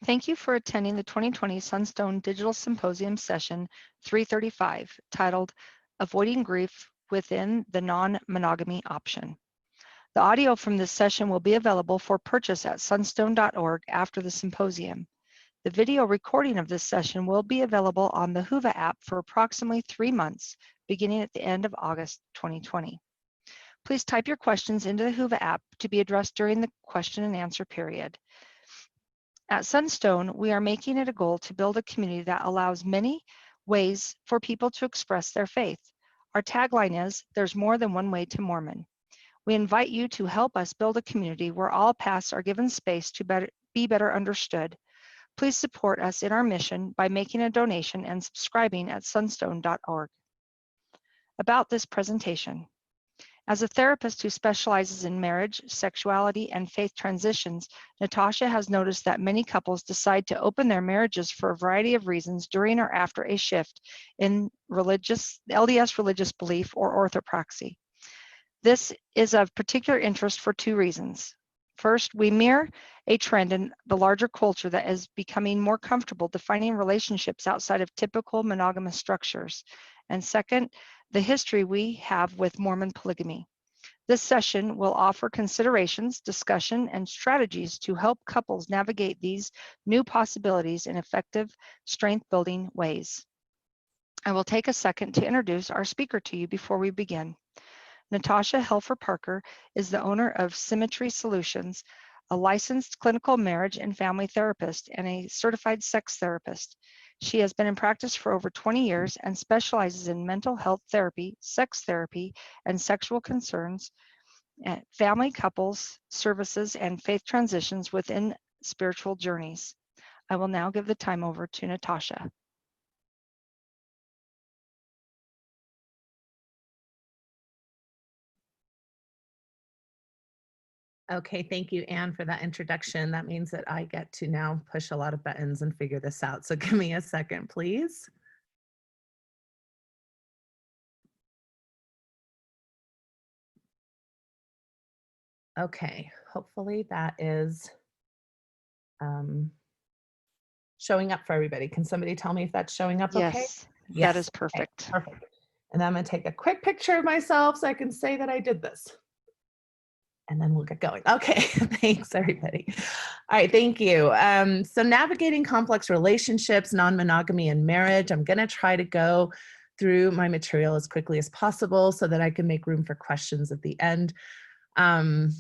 Thank you for attending the 2020 SUNSTONE Digital Symposium Session 335, titled Avoiding Grief Within the Non-Monogamy Option. The audio from this session will be available for purchase at sunstone.org after the symposium. The video recording of this session will be available on the Whova app for approximately 3 months, beginning at the end of August 2020. Please type your questions into the Whova app to be addressed during the question and answer period. At Sunstone, we are making it a goal to build a community that allows many ways for people to express their faith. Our tagline is, "There's more than one way to Mormon." We invite you to help us build a community where all paths are given space to be better understood. Please support us in our mission by making a donation and subscribing at sunstone.org. About this presentation. As a therapist who specializes in marriage, sexuality, and faith transitions, Natasha has noticed that many couples decide to open their marriages for a variety of reasons during or after a shift in LDS religious belief or orthopraxy. This is of particular interest for 2 reasons. First, we mirror a trend in the larger culture that is becoming more comfortable defining relationships outside of typical monogamous structures. And second, the history we have with Mormon polygamy. This session will offer considerations, discussion, and strategies to help couples navigate these new possibilities in effective, strength-building ways. I will take a second to introduce our speaker to you before we begin. Natasha Helfer-Parker is the owner of Symmetry Solutions, a licensed clinical marriage and family therapist and a certified sex therapist. She has been in practice for over 20 years and specializes in mental health therapy, sex therapy, and sexual concerns, family couples, services, and faith transitions within spiritual journeys. I will now give the time over to Natasha. Okay, thank you, Anne, for that introduction. That means that I get to now push a lot of buttons and figure this out. So give me a second, please. Okay, hopefully that is showing up for everybody. Can somebody tell me if that's showing up okay? Yes, that is perfect. Okay, perfect. And I'm going to take a quick picture of myself so I can say that I did this. And then we'll get going. Okay, thanks everybody. All right, thank you. So navigating complex relationships, non-monogamy, and marriage. I'm gonna try to go through my material as quickly as possible so that I can make room for questions at the end. But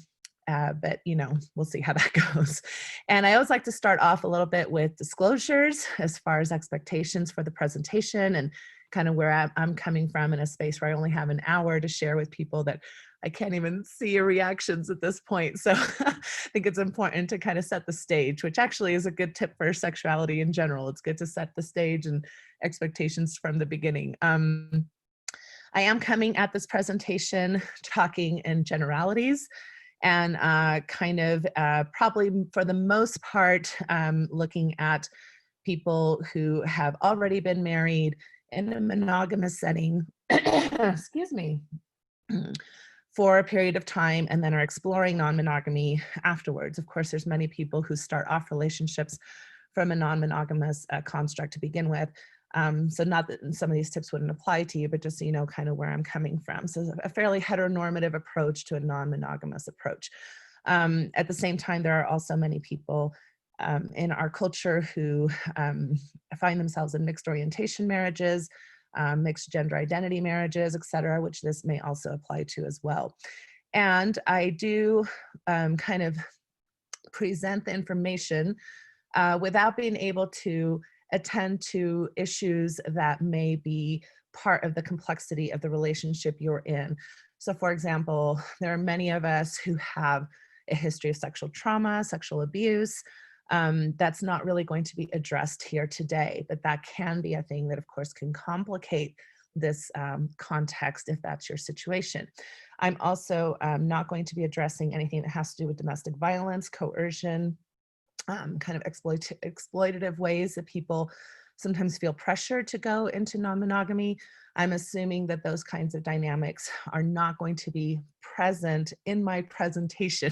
we'll see how that goes. And I always like to start off a little bit with disclosures as far as expectations for the presentation and kind of where I'm coming from in a space where I only have an hour to share with people that I can't even see your reactions at this point. So I think it's important to kind of set the stage, which actually is a good tip for sexuality in general. It's good to set the stage and expectations from the beginning. I am coming at this presentation talking in generalities and probably for the most part, looking at people who have already been married in a monogamous setting, excuse me, for a period of time and then are exploring non-monogamy afterwards. Of course, there's many people who start off relationships from a non-monogamous construct to begin with. So not that some of these tips wouldn't apply to you, but just so you know kind of where I'm coming from. So a fairly heteronormative approach to a non-monogamous approach. At the same time, there are also many people in our culture who find themselves in mixed orientation marriages, mixed gender identity marriages, et cetera, which this may also apply to as well. And I do kind of present the information without being able to attend to issues that may be part of the complexity of the relationship you're in. So for example, there are many of us who have a history of sexual trauma, sexual abuse. That's not really going to be addressed here today, but that can be a thing that of course can complicate this context if that's your situation. I'm also not going to be addressing anything that has to do with domestic violence, coercion, kind of exploitative ways that people sometimes feel pressure to go into non-monogamy, I'm assuming that those kinds of dynamics are not going to be present in my presentation,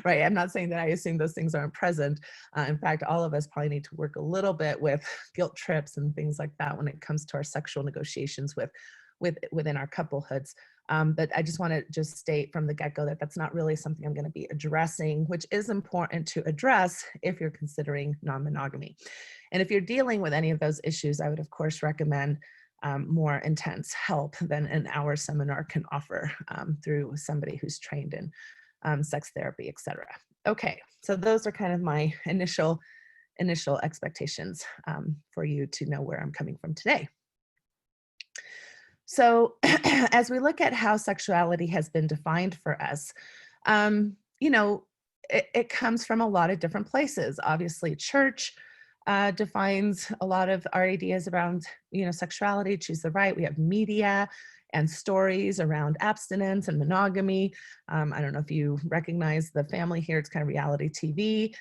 right? I'm not saying that I assume those things aren't present. In fact, all of us probably need to work a little bit with guilt trips and things like that when it comes to our sexual negotiations within our couplehoods. But I just want to just state from the get-go that that's not really something I'm going to be addressing, which is important to address if you're considering non-monogamy. And if you're dealing with any of those issues, I would of course recommend more intense help than an hour seminar can offer through somebody who's trained in sex therapy, etc. Okay, so those are kind of my initial expectations for you to know where I'm coming from today. So as we look at how sexuality has been defined for us, you know, it comes from a lot of different places. Obviously, church defines a lot of our ideas around, you know, sexuality, choose the right. We have media and stories around abstinence and monogamy. I don't know if you recognize the family here. It's kind of reality TV,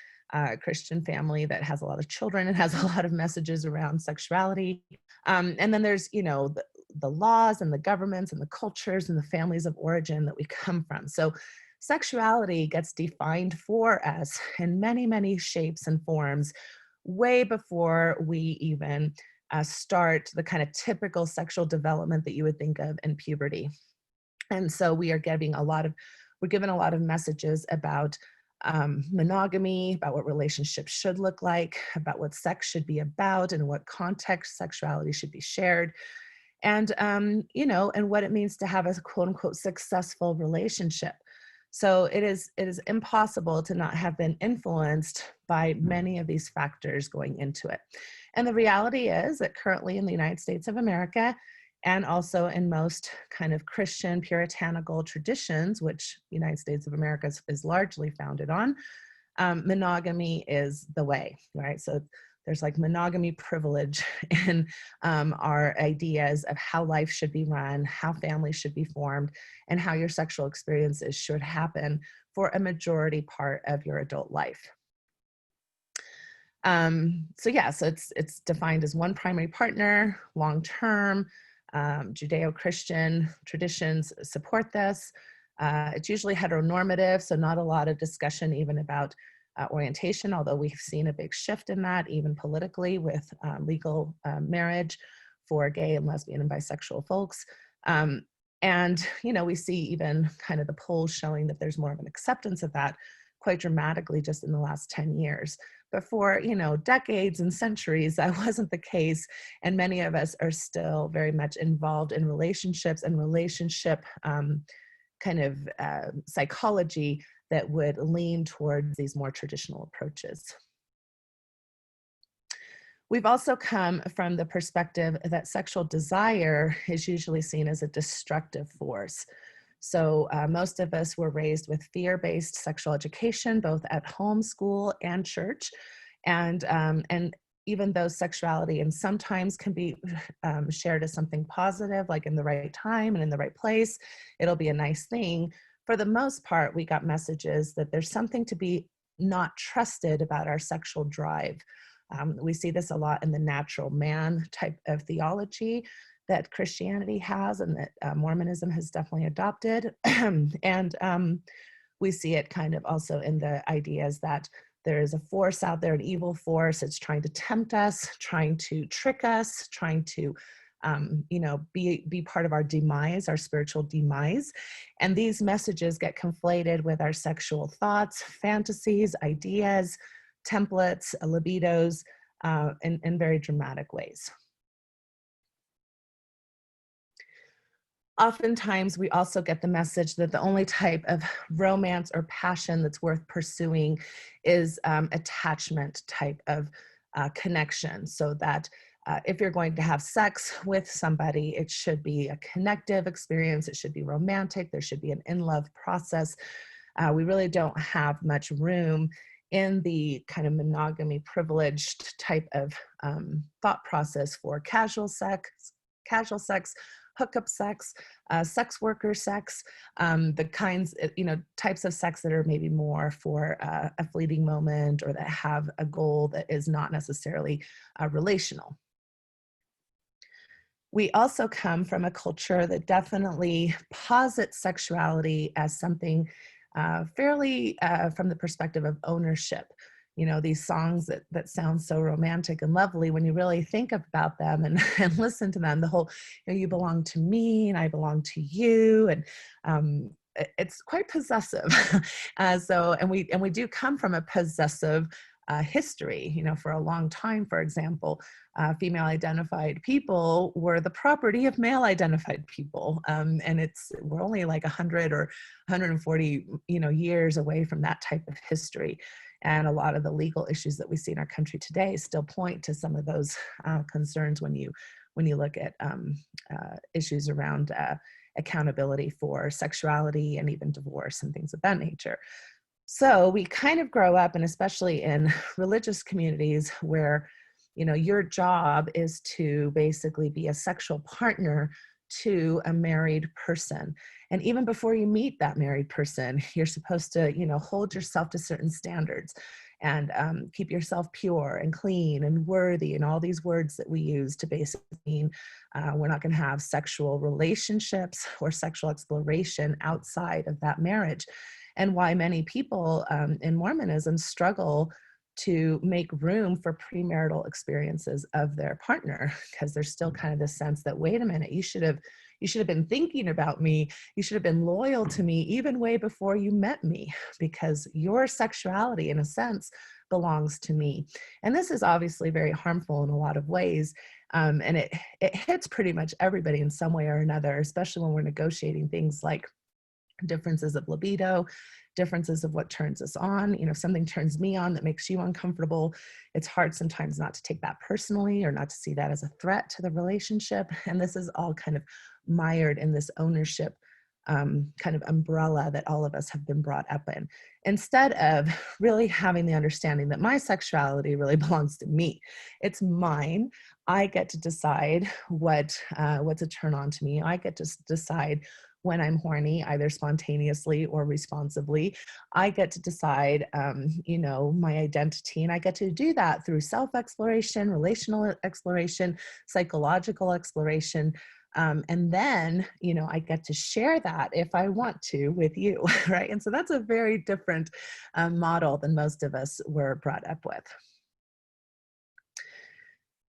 Christian family that has a lot of children and has a lot of messages around sexuality. And then there's, you know, the laws and the governments and the cultures and the families of origin that we come from. So sexuality gets defined for us in many, many shapes and forms way before we even start the kind of typical sexual development that you would think of in puberty. And so we're given a lot of messages about monogamy, about what relationships should look like, about what sex should be about, and what context sexuality should be shared. And, you know, and what it means to have a quote unquote successful relationship. So it is impossible to not have been influenced by many of these factors going into it. And the reality is that currently in the United States of America, and also in most kind of Christian puritanical traditions, which the United States of America is largely founded on, monogamy is the way, right? So there's like monogamy privilege in our ideas of how life should be run, how families should be formed, and how your sexual experiences should happen for a majority part of your adult life. So it's defined as one primary partner, long-term. Judeo-Christian traditions support this. It's usually heteronormative, so not a lot of discussion even about orientation, although we've seen a big shift in that, even politically, with legal marriage for gay and lesbian and bisexual folks. And, you know, we see even kind of the polls showing that there's more of an acceptance of that quite dramatically just in the last 10 years. But for, you know, decades and centuries, that wasn't the case. And many of us are still very much involved in relationships and relationship kind of psychology that would lean towards these more traditional approaches. We've also come from the perspective that sexual desire is usually seen as a destructive force. So most of us were raised with fear-based sexual education, both at home, school, and church. And even though sexuality and sometimes can be shared as something positive, like in the right time and in the right place, it'll be a nice thing. For the most part, we got messages that there's something to be not trusted about our sexual drive. We see this a lot in the natural man type of theology that Christianity has and that Mormonism has definitely adopted. And we see it kind of also in the ideas that there is a force out there, an evil force. It's trying to tempt us, trying to trick us, trying to you know, be part of our demise, our spiritual demise. And these messages get conflated with our sexual thoughts, fantasies, ideas, templates, libidos, in very dramatic ways. Oftentimes, we also get the message that the only type of romance or passion that's worth pursuing is attachment type of connection, so that if you're going to have sex with somebody, it should be a connective experience, it should be romantic, there should be an in-love process. We really don't have much room in the kind of monogamy privileged type of thought process for casual sex, hookup sex, sex worker sex, the kinds, you know, types of sex that are maybe more for a fleeting moment or that have a goal that is not necessarily relational. We also come from a culture that definitely posits sexuality as something fairly from the perspective of ownership. You know, these songs that sound so romantic and lovely, when you really think about them and, and listen to them, the whole, you know, you belong to me and I belong to you. And it's quite possessive. And we do come from a possessive history. You know, for a long time, for example, female identified people were the property of male identified people. And we're only like 100 or 140, you know, years away from that type of history. And a lot of the legal issues that we see in our country today still point to some of those concerns when you look at issues around accountability for sexuality and even divorce and things of that nature. So we kind of grow up, and especially in religious communities where, you know, your job is to basically be a sexual partner to a married person. And even before you meet that married person, you're supposed to, you know, hold yourself to certain standards and keep yourself pure and clean and worthy, and all these words that we use to basically mean we're not going to have sexual relationships or sexual exploration outside of that marriage. And why many people in Mormonism struggle to make room for premarital experiences of their partner, because there's still kind of this sense that, wait a minute, you should have been thinking about me. You should have been loyal to me even way before you met me, because your sexuality, in a sense, belongs to me. And this is obviously very harmful in a lot of ways. And it hits pretty much everybody in some way or another, especially when we're negotiating things like differences of libido, differences of what turns us on. You know, if something turns me on that makes you uncomfortable, it's hard sometimes not to take that personally or not to see that as a threat to the relationship. And this is all kind of mired in this ownership kind of umbrella that all of us have been brought up in, instead of really having the understanding that my sexuality really belongs to me. It's mine. I get to decide what's a turn on to me. I get to decide when I'm horny, either spontaneously or responsibly. I get to decide, you know, my identity, and I get to do that through self-exploration, relational exploration, psychological exploration. And then, you know, I get to share that if I want to with you, right? And so that's a very different model than most of us were brought up with.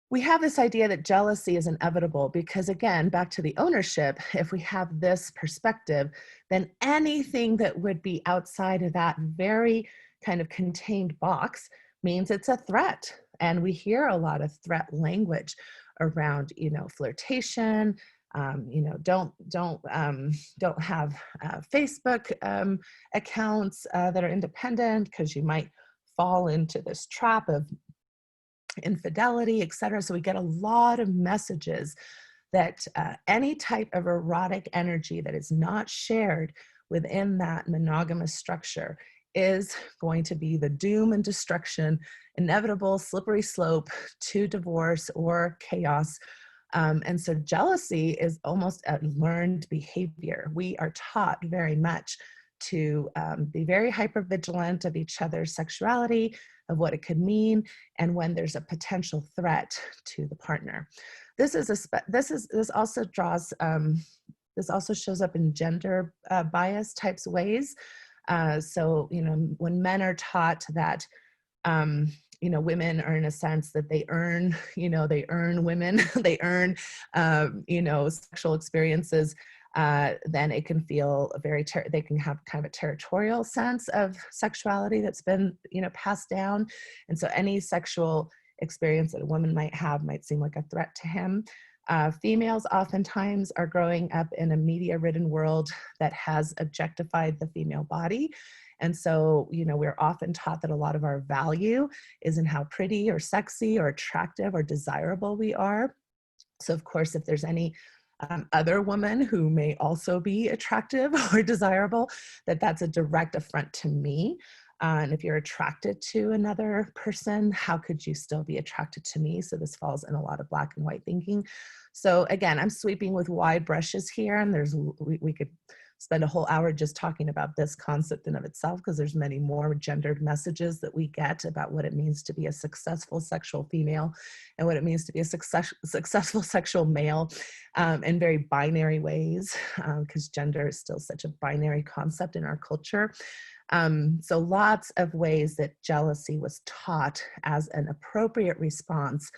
We have this idea that jealousy is inevitable because, again, back to the ownership, if we have this perspective, then anything that would be outside of that very kind of contained box means it's a threat. And we hear a lot of threat language around, you know, flirtation. You know, don't have Facebook accounts that are independent, because you might fall into this trap of infidelity, etc. So we get a lot of messages that any type of erotic energy that is not shared within that monogamous structure is going to be the doom and destruction, inevitable slippery slope to divorce or chaos. And so jealousy is almost a learned behavior. We are taught very much to be very hypervigilant of each other's sexuality, of what it could mean, and when there's a potential threat to the partner. This also shows up in gender bias types ways. So, you know, when men are taught that, you know, women are in a sense that they earn women, they earn, you know, sexual experiences, then it can feel they can have kind of a territorial sense of sexuality that's been, you know, passed down. And so any sexual experience that a woman might have might seem like a threat to him. Females oftentimes are growing up in a media-ridden world that has objectified the female body. And so, you know, we're often taught that a lot of our value is in how pretty or sexy or attractive or desirable we are. So of course, if there's any other woman who may also be attractive or desirable, that's a direct affront to me. And if you're attracted to another person, how could you still be attracted to me? So this falls in a lot of black and white thinking. So again, I'm sweeping with wide brushes here, and we could spend a whole hour just talking about this concept in of itself, because there's many more gendered messages that we get about what it means to be a successful sexual female and what it means to be a successful sexual male, in very binary ways, because gender is still such a binary concept in our culture. So lots of ways that jealousy was taught as an appropriate response,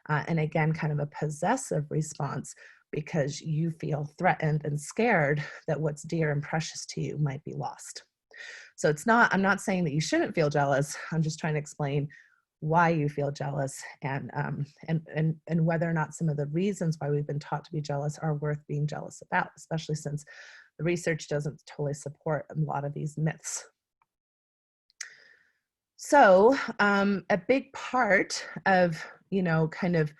and again, kind of a possessive response, because you feel threatened and scared that what's dear and precious to you might be lost. So I'm not saying that you shouldn't feel jealous. I'm just trying to explain why you feel jealous, and whether or not some of the reasons why we've been taught to be jealous are worth being jealous about, especially since the research doesn't totally support a lot of these myths. So a big part of, kind of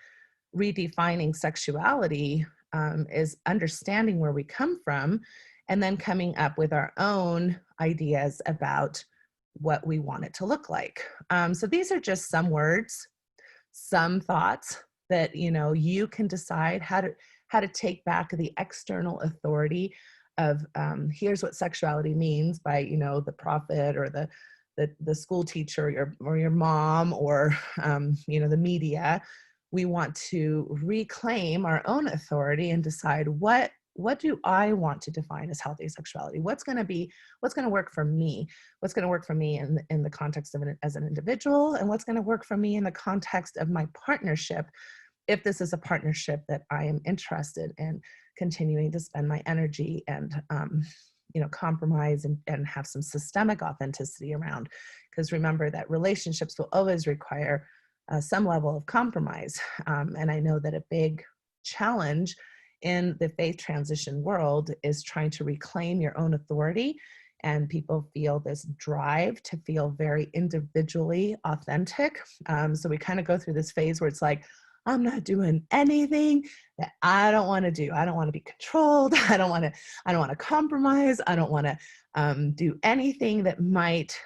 redefining sexuality is understanding where we come from, and then coming up with our own ideas about what we want it to look like. So these are just some words, some thoughts that, you can decide how to take back the external authority of here's what sexuality means by, the prophet or the school teacher or your mom or, the media. We want to reclaim our own authority and decide what do I want to define as healthy sexuality? What's going to work for me? What's going to work for me in the context of as an individual, and what's going to work for me in the context of my partnership, if this is a partnership that I am interested in continuing to spend my energy and compromise and have some systemic authenticity around. Because remember that relationships will always require some level of compromise. And I know that a big challenge in the faith transition world is trying to reclaim your own authority. And people feel this drive to feel very individually authentic. So we kind of go through this phase where it's like, I'm not doing anything that I don't want to do. I don't want to be controlled. I don't want to compromise. I don't want to do anything that might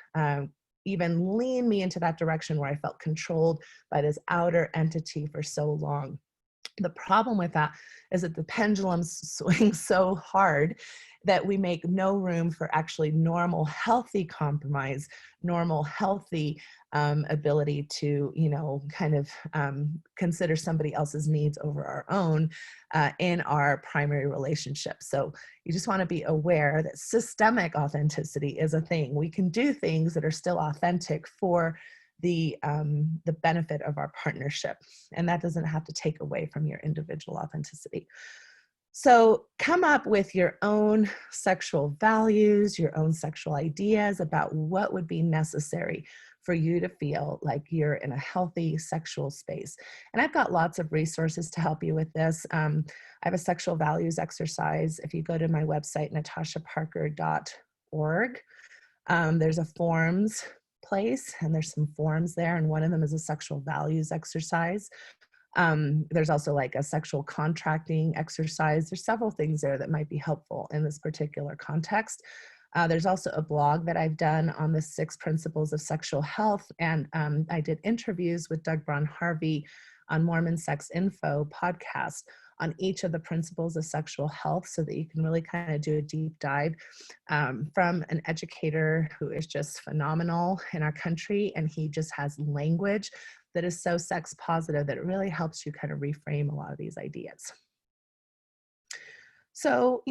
even lean me into that direction where I felt controlled by this outer entity for so long. The problem with that is that the pendulum swings so hard that we make no room for actually normal, healthy compromise, normal, healthy ability to, consider somebody else's needs over our own in our primary relationship. So you just want to be aware that systemic authenticity is a thing. We can do things that are still authentic for the benefit of our partnership, and that doesn't have to take away from your individual authenticity. So come up with your own sexual values, your own sexual ideas about what would be necessary for you to feel like you're in a healthy sexual space. And I've got lots of resources to help you with this. I have a sexual values exercise. If you go to my website, natashaparker.org, there's a forms place, and there's some forms there, and one of them is a sexual values exercise. There's also like a sexual contracting exercise. There's several things there that might be helpful in this particular context. There's also a blog that I've done on the 6 principles of sexual health, and I did interviews with Doug Braun-Harvey on Mormon Sex Info podcast on each of the principles of sexual health, so that you can really kind of do a deep dive from an educator who is just phenomenal in our country, and he just has language that is so sex positive that it really helps you kind of reframe a lot of these ideas. So,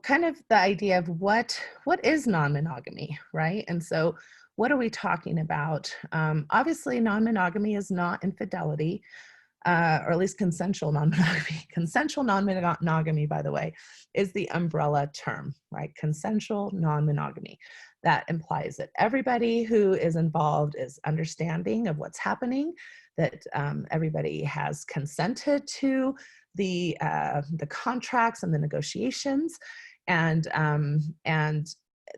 kind of the idea of what is non-monogamy, right? And so what are we talking about? Obviously, non-monogamy is not infidelity, or at least consensual non-monogamy. Consensual non-monogamy, by the way, is the umbrella term, right? Consensual non-monogamy. That implies that everybody who is involved is understanding of what's happening, that everybody has consented to the contracts and the negotiations, and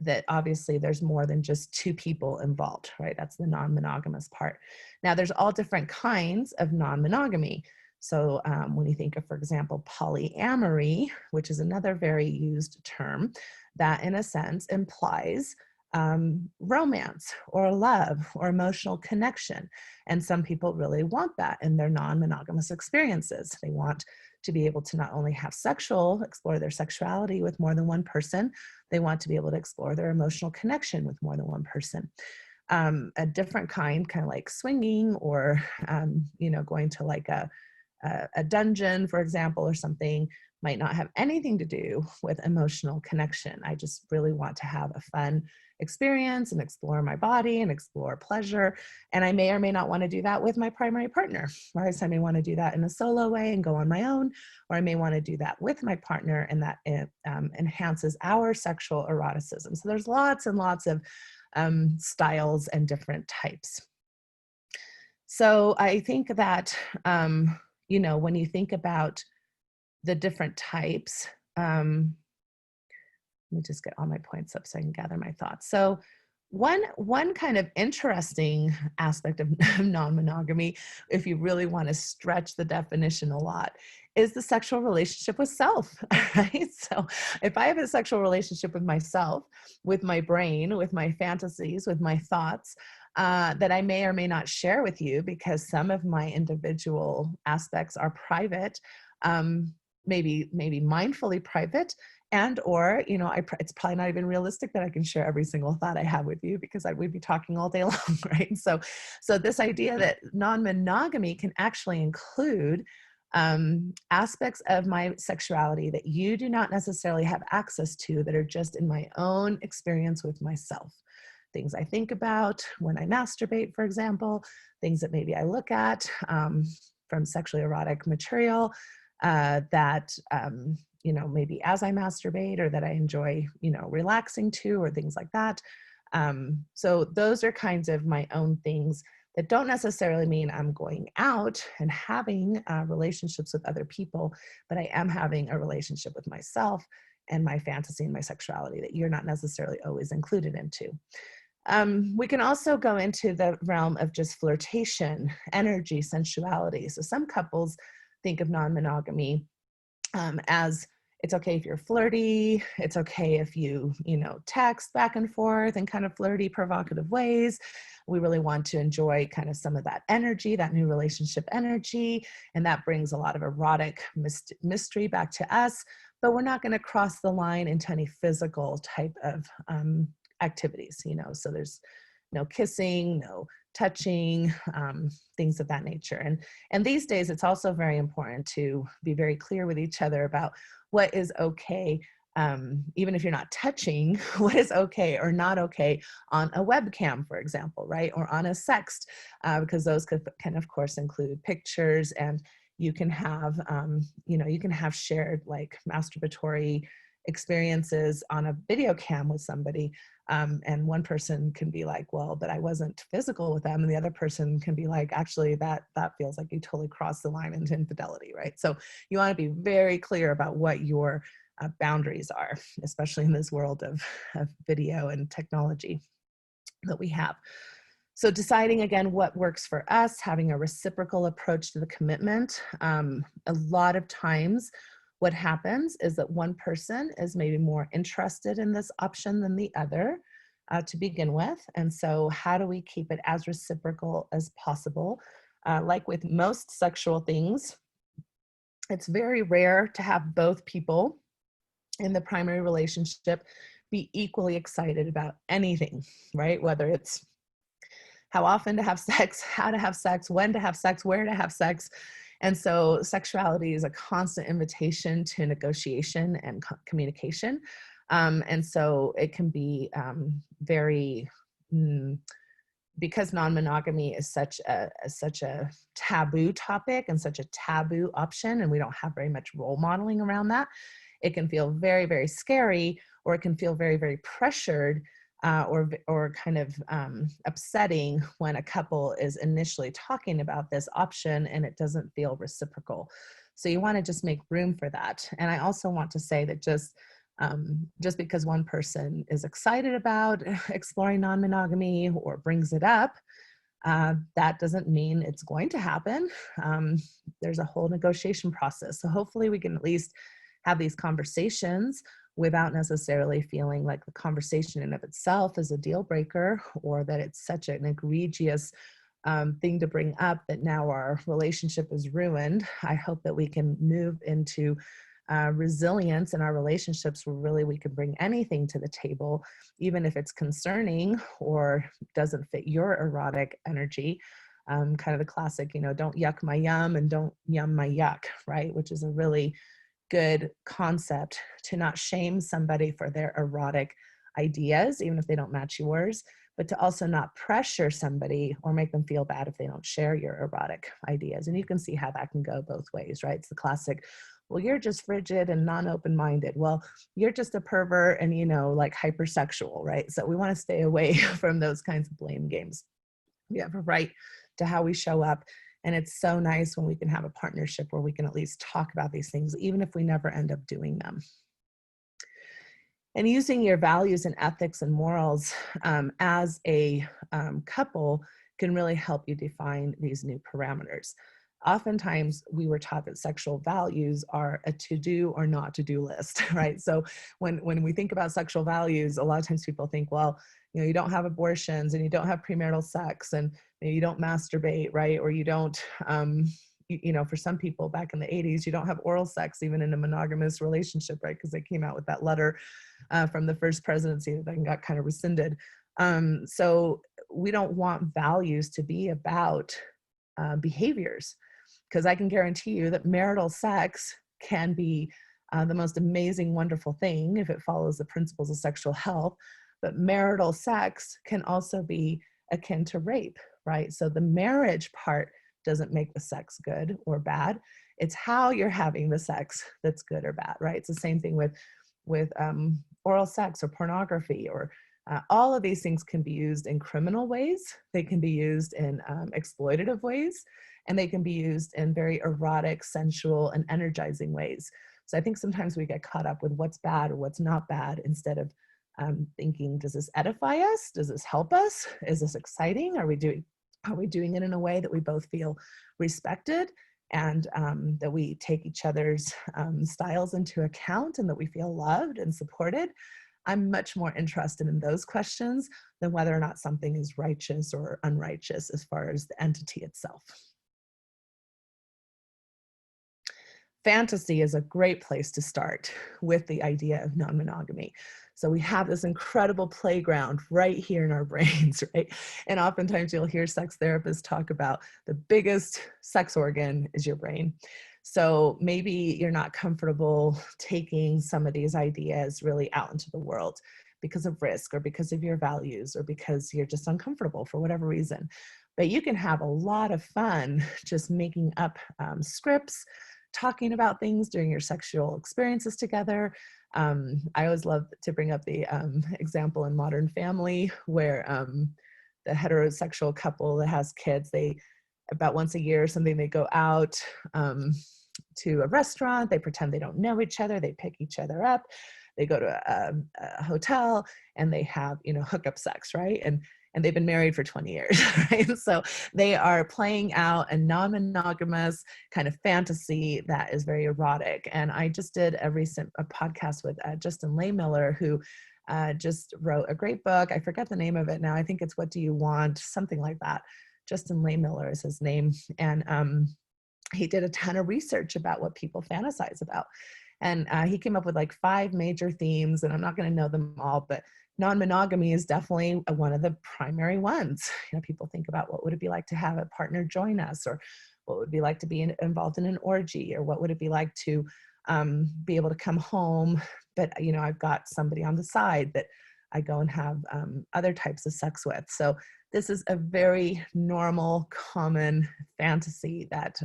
that obviously there's more than just 2 people involved, right? That's the non-monogamous part. Now, there's all different kinds of non-monogamy. So when you think of, for example, polyamory, which is another very used term, that in a sense implies romance or love or emotional connection. And some people really want that in their non-monogamous experiences. They want to be able to not only explore their sexuality with more than one person, they want to be able to explore their emotional connection with more than one person. A different kind of like swinging or, going to like a dungeon, for example, or something, might not have anything to do with emotional connection. I just really want to have a fun experience and explore my body and explore pleasure. And I may or may not want to do that with my primary partner, whereas I may want to do that in a solo way and go on my own, or I may want to do that with my partner, and that enhances our sexual eroticism. So there's lots and lots of styles and different types. So I think that, when you think about the different types, let me just get all my points up so I can gather my thoughts. So one kind of interesting aspect of non-monogamy, if you really want to stretch the definition a lot, is the sexual relationship with self, right? So if I have a sexual relationship with myself, with my brain, with my fantasies, with my thoughts, that I may or may not share with you because some of my individual aspects are private, maybe mindfully private, and or it's probably not even realistic that I can share every single thought I have with you, because we'd be talking all day long, right? So this idea that non-monogamy can actually include aspects of my sexuality that you do not necessarily have access to, that are just in my own experience with myself. Things I think about when I masturbate, for example, things that maybe I look at from sexually erotic material that, maybe as I masturbate, or that I enjoy, relaxing to, or things like that. So those are kinds of my own things that don't necessarily mean I'm going out and having relationships with other people, but I am having a relationship with myself and my fantasy and my sexuality that you're not necessarily always included into. We can also go into the realm of just flirtation, energy, sensuality. So some couples think of non-monogamy as it's okay if you're flirty, it's okay if you, text back and forth in kind of flirty, provocative ways. We really want to enjoy kind of some of that energy, that new relationship energy, and that brings a lot of erotic mystery back to us, but we're not going to cross the line into any physical type of activities, so there's no kissing, no touching, things of that nature. And these days, it's also very important to be very clear with each other about what is okay, even if you're not touching, what is okay or not okay on a webcam, for example, right? Or on a sext, because those can, of course, include pictures, and you can have, you can have shared like masturbatory experiences on a video cam with somebody. And one person can be like, well, but I wasn't physical with them. And the other person can be like, actually, that feels like you totally crossed the line into infidelity, right? So you want to be very clear about what your boundaries are, especially in this world of video and technology that we have. So deciding, again, what works for us, having a reciprocal approach to the commitment. A lot of times what happens is that one person is maybe more interested in this option than the other to begin with. And so how do we keep it as reciprocal as possible? Like with most sexual things, it's very rare to have both people in the primary relationship be equally excited about anything, right? Whether it's how often to have sex, how to have sex, when to have sex, where to have sex. And so sexuality is a constant invitation to negotiation and communication. And so it can be very, because non-monogamy is such a taboo topic and such a taboo option, and we don't have very much role modeling around that, it can feel very, very scary, or it can feel very, very pressured, or kind of upsetting when a couple is initially talking about this option and it doesn't feel reciprocal. So you want to just make room for that. And I also want to say that just because one person is excited about exploring non-monogamy or brings it up, that doesn't mean it's going to happen. There's a whole negotiation process. So hopefully we can at least have these conversations without necessarily feeling like the conversation in of itself is a deal breaker, or that it's such an egregious thing to bring up that now our relationship is ruined. I hope that we can move into resilience in our relationships where really we can bring anything to the table, even if it's concerning or doesn't fit your erotic energy. Kind of the classic, don't yuck my yum and don't yum my yuck, right? Which is a really good concept to not shame somebody for their erotic ideas, even if they don't match yours, but to also not pressure somebody or make them feel bad if they don't share your erotic ideas. And you can see how that can go both ways, right? It's the classic, well, you're just frigid and non-open-minded. Well, you're just a pervert and, like hypersexual, right? So we want to stay away from those kinds of blame games. We have a right to how we show up. And it's so nice when we can have a partnership where we can at least talk about these things, even if we never end up doing them. And using your values and ethics and morals as a couple can really help you define these new parameters. Oftentimes, we were taught that sexual values are a to-do or not to-do list, right? So when we think about sexual values, a lot of times people think, well, you don't have abortions and you don't have premarital sex and you don't masturbate, right? Or you don't, for some people back in the 80s, you don't have oral sex even in a monogamous relationship, right? Because they came out with that letter from the first presidency that then got kind of rescinded. So we don't want values to be about behaviors, because I can guarantee you that marital sex can be the most amazing, wonderful thing if it follows the principles of sexual health. But marital sex can also be akin to rape, right? So the marriage part doesn't make the sex good or bad. It's how you're having the sex that's good or bad, right? It's the same thing with oral sex or pornography, or all of these things can be used in criminal ways. They can be used in exploitative ways, and they can be used in very erotic, sensual, and energizing ways. So I think sometimes we get caught up with what's bad or what's not bad instead of thinking, does this edify us? Does this help us? Is this exciting? Are we doing it in a way that we both feel respected, and that we take each other's styles into account, and that we feel loved and supported? I'm much more interested in those questions than whether or not something is righteous or unrighteous as far as the entity itself. Fantasy is a great place to start with the idea of non-monogamy. So we have this incredible playground right here in our brains, right? And oftentimes you'll hear sex therapists talk about the biggest sex organ is your brain. So maybe you're not comfortable taking some of these ideas really out into the world because of risk, or because of your values, or because you're just uncomfortable for whatever reason. But you can have a lot of fun just making up scripts, talking about things during your sexual experiences together. I always love to bring up the example in Modern Family where the heterosexual couple that has kids, they about once a year or something, they go out to a restaurant, they pretend they don't know each other, they pick each other up, they go to a hotel, and they have, hookup sex, right? And they've been married for 20 years, right? So they are playing out a non-monogamous kind of fantasy that is very erotic. And I just did a recent podcast with Justin Lehmiller, who just wrote a great book. I forget the name of it now. I think it's What Do You Want? Something like that. Justin Lehmiller is his name. And he did a ton of research about what people fantasize about. And he came up with like 5 major themes, and I'm not going to know them all, but non-monogamy is definitely one of the primary ones. People think about what would it be like to have a partner join us, or what would it be like to be involved in an orgy, or what would it be like to be able to come home, but I've got somebody on the side that I go and have other types of sex with. So this is a very normal, common fantasy that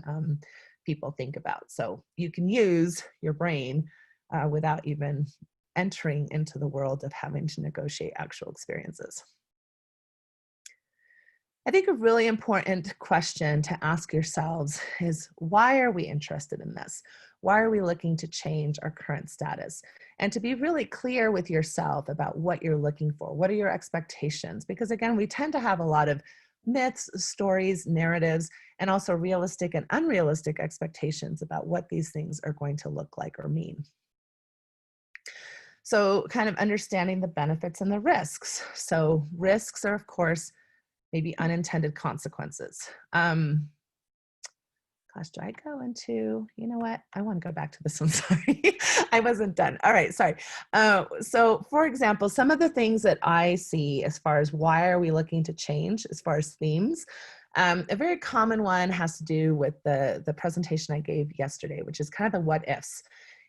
people think about. So you can use your brain without even entering into the world of having to negotiate actual experiences. I think a really important question to ask yourselves is, why are we interested in this? Why are we looking to change our current status? And to be really clear with yourself about what you're looking for. What are your expectations? Because again, we tend to have a lot of myths, stories, narratives, and also realistic and unrealistic expectations about what these things are going to look like or mean. So kind of understanding the benefits and the risks. So risks are, of course, maybe unintended consequences. Gosh, do I go into, you know what? I want to go back to this one. Sorry, I wasn't done. All right, sorry. So for example, some of the things that I see as far as why are we looking to change as far as themes, a very common one has to do with the presentation I gave yesterday, which is kind of the what ifs.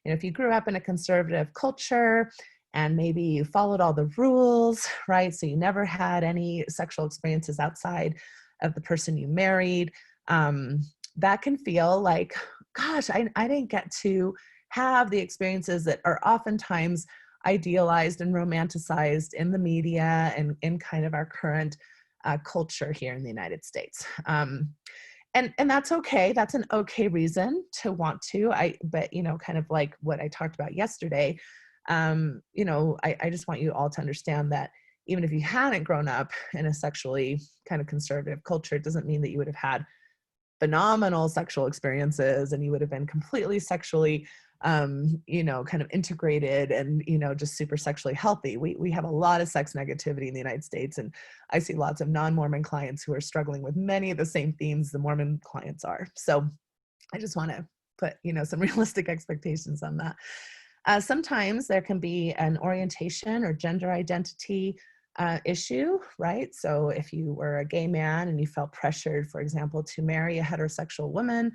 You know, if you grew up in a conservative culture and maybe you followed all the rules, right? So you never had any sexual experiences outside of the person you married. That can feel like, gosh, I didn't get to have the experiences that are oftentimes idealized and romanticized in the media and in kind of our current culture here in the United States. And that's okay. That's an okay reason to want to. But you know, kind of like what I talked about yesterday, you know, I just want you all to understand that even if you hadn't grown up in a sexually kind of conservative culture, it doesn't mean that you would have had phenomenal sexual experiences and you would have been completely sexually you know, kind of integrated and, you know, just super sexually healthy. We have a lot of sex negativity in the United States, and I see lots of non-Mormon clients who are struggling with many of the same themes the Mormon clients are. So I just want to put, you know, some realistic expectations on that. Sometimes there can be an orientation or gender identity issue, right? So if you were a gay man and you felt pressured, for example, to marry a heterosexual woman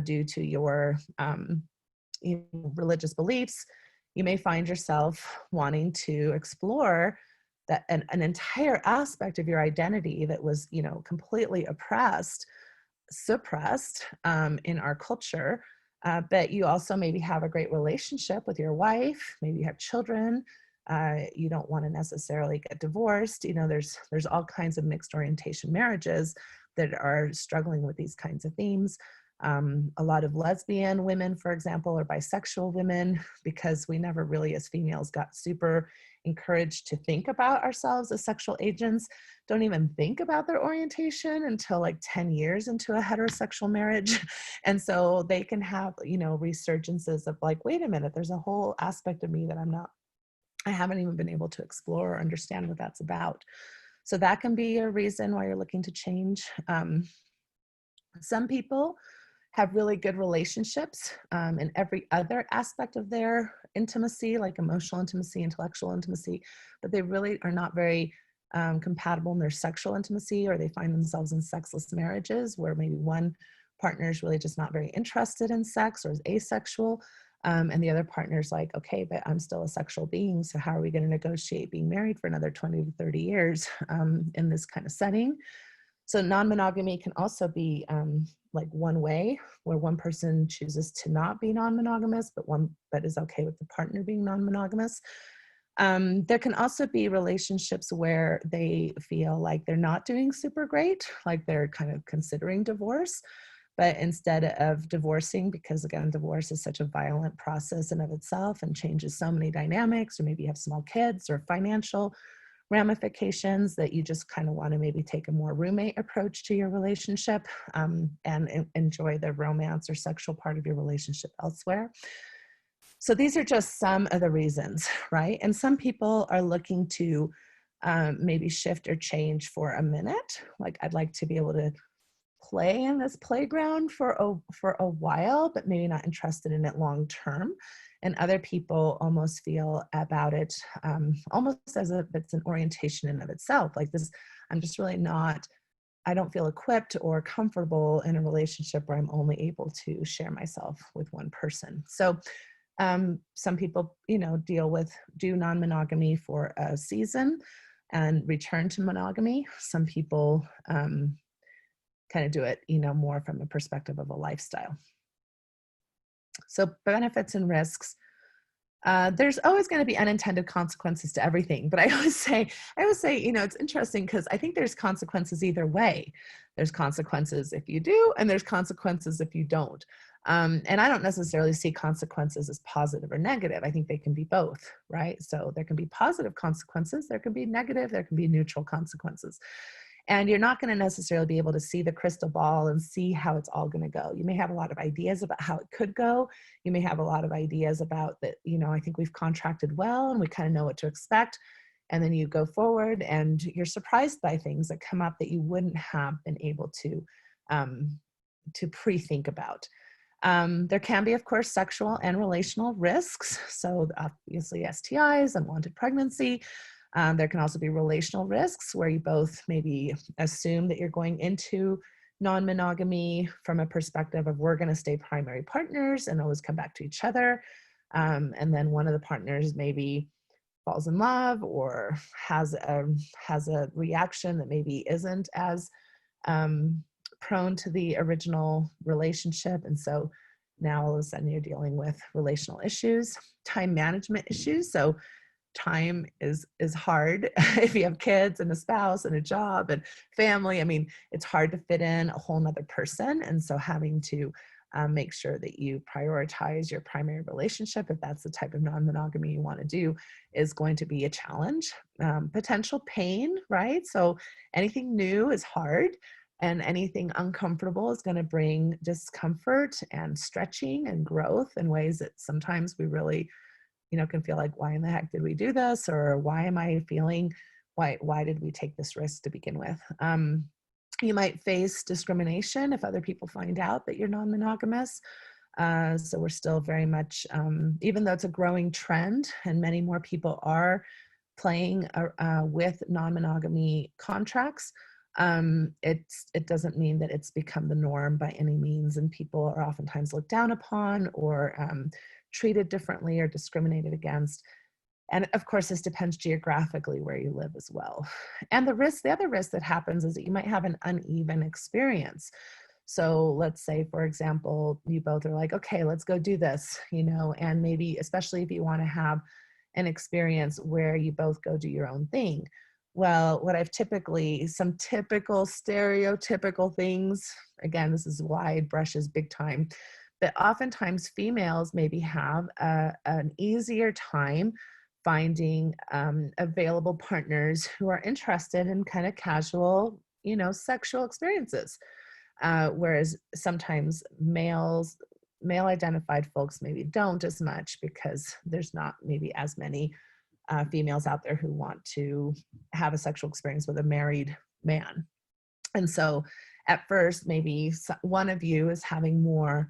due to your religious beliefs, you may find yourself wanting to explore that an entire aspect of your identity that was, you know, completely suppressed in our culture. But you also maybe have a great relationship with your wife, maybe you have children, you don't want to necessarily get divorced. You know, there's all kinds of mixed orientation marriages that are struggling with these kinds of themes. A lot of lesbian women, for example, or bisexual women, because we never really as females got super encouraged to think about ourselves as sexual agents, don't even think about their orientation until like 10 years into a heterosexual marriage. And so they can have, you know, resurgences of like, wait a minute, there's a whole aspect of me that I haven't even been able to explore or understand what that's about. So that can be a reason why you're looking to change. Some people have really good relationships in every other aspect of their intimacy, like emotional intimacy, intellectual intimacy, but they really are not very compatible in their sexual intimacy, or they find themselves in sexless marriages where maybe one partner is really just not very interested in sex or is asexual. And the other partner's like, okay, but I'm still a sexual being, so how are we going to negotiate being married for another 20 to 30 years in this kind of setting? So non-monogamy can also be like one way where one person chooses to not be non-monogamous, but is okay with the partner being non-monogamous. There can also be relationships where they feel like they're not doing super great, like they're kind of considering divorce. But instead of divorcing, because again, divorce is such a violent process in of itself and changes so many dynamics, or maybe you have small kids or financial ramifications, that you just kind of want to maybe take a more roommate approach to your relationship and enjoy the romance or sexual part of your relationship elsewhere. So these are just some of the reasons, right? And some people are looking to maybe shift or change for a minute. Like, I'd like to be able to play in this playground for a while, but maybe not interested in it long term. And other people almost feel about it almost as if it's an orientation in of itself. Like this, I'm just really not, I don't feel equipped or comfortable in a relationship where I'm only able to share myself with one person. So some people, you know, do non-monogamy for a season and return to monogamy. Some people kind of do it, you know, more from a perspective of a lifestyle. So benefits and risks. There's always going to be unintended consequences to everything, but I always say, you know, it's interesting because I think there's consequences either way. There's consequences if you do, and there's consequences if you don't. And I don't necessarily see consequences as positive or negative. I think they can be both, right? So there can be positive consequences, there can be negative, there can be neutral consequences. And you're not going to necessarily be able to see the crystal ball and see how it's all going to go. You may have a lot of ideas about how it could go. You may have a lot of ideas about that, I think we've contracted well and we kind of know what to expect. And then you go forward and you're surprised by things that come up that you wouldn't have been able to pre-think about. There can be, of course, sexual and relational risks. So obviously STIs, unwanted pregnancy. There can also be relational risks where you both maybe assume that you're going into non-monogamy from a perspective of we're going to stay primary partners and always come back to each other. And then one of the partners maybe falls in love or has a reaction that maybe isn't as prone to the original relationship. And so now all of a sudden you're dealing with relational issues, time management issues. So time is hard if you have kids and a spouse and a job and family. I mean, it's hard to fit in a whole nother person. And so having to make sure that you prioritize your primary relationship, if that's the type of non-monogamy you want to do, is going to be a challenge. Potential pain, right? So anything new is hard, and anything uncomfortable is going to bring discomfort and stretching and growth in ways that sometimes we really can feel like, why in the heck did we do this? Or why am I feeling, why did we take this risk to begin with? You might face discrimination if other people find out that you're non-monogamous. So we're still very much, even though it's a growing trend and many more people are playing with non-monogamy contracts, it doesn't mean that it's become the norm by any means. And people are oftentimes looked down upon or treated differently or discriminated against. And of course, this depends geographically where you live as well. And the other risk that happens is that you might have an uneven experience. So let's say, for example, you both are like, okay, let's go do this, and maybe, especially if you want to have an experience where you both go do your own thing. Well, some typical stereotypical things, again, this is wide brushes, big time, but oftentimes females maybe have an easier time finding available partners who are interested in kind of casual, sexual experiences. Whereas sometimes male identified folks maybe don't as much because there's not maybe as many females out there who want to have a sexual experience with a married man. And so at first, maybe one of you is having more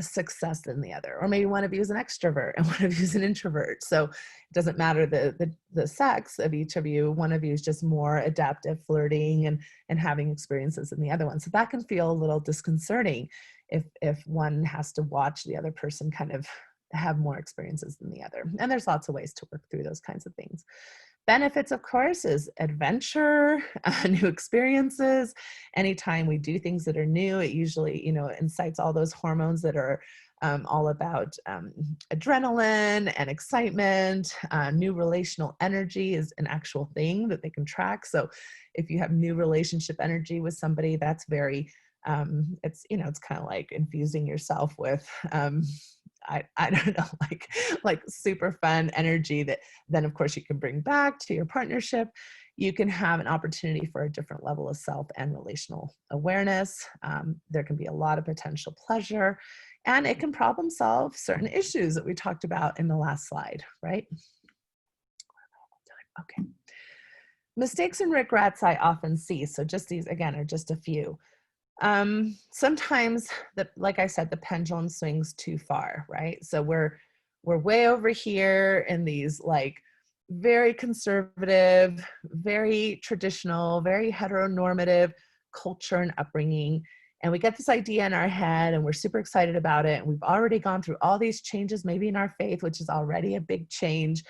success than the other, or maybe one of you is an extrovert and one of you is an introvert. So it doesn't matter the sex of each of you. One of you is just more adept at flirting and having experiences than the other one. So that can feel a little disconcerting if one has to watch the other person kind of have more experiences than the other. And there's lots of ways to work through those kinds of things. Benefits, of course, is adventure, new experiences. Anytime we do things that are new, it usually, incites all those hormones that are all about adrenaline and excitement. New relational energy is an actual thing that they can track. So if you have new relationship energy with somebody, that's very, it's kind of like infusing yourself with, I don't know, like super fun energy that then of course you can bring back to your partnership. You can have an opportunity for a different level of self and relational awareness. There can be a lot of potential pleasure, and it can problem solve certain issues that we talked about in the last slide, right? Okay. Mistakes and regrets I often see. So just these, again, are just a few. Sometimes, like I said, the pendulum swings too far, right? So we're way over here in these like very conservative, very traditional, very heteronormative culture and upbringing. And we get this idea in our head and we're super excited about it. And we've already gone through all these changes, maybe in our faith, which is already a big change.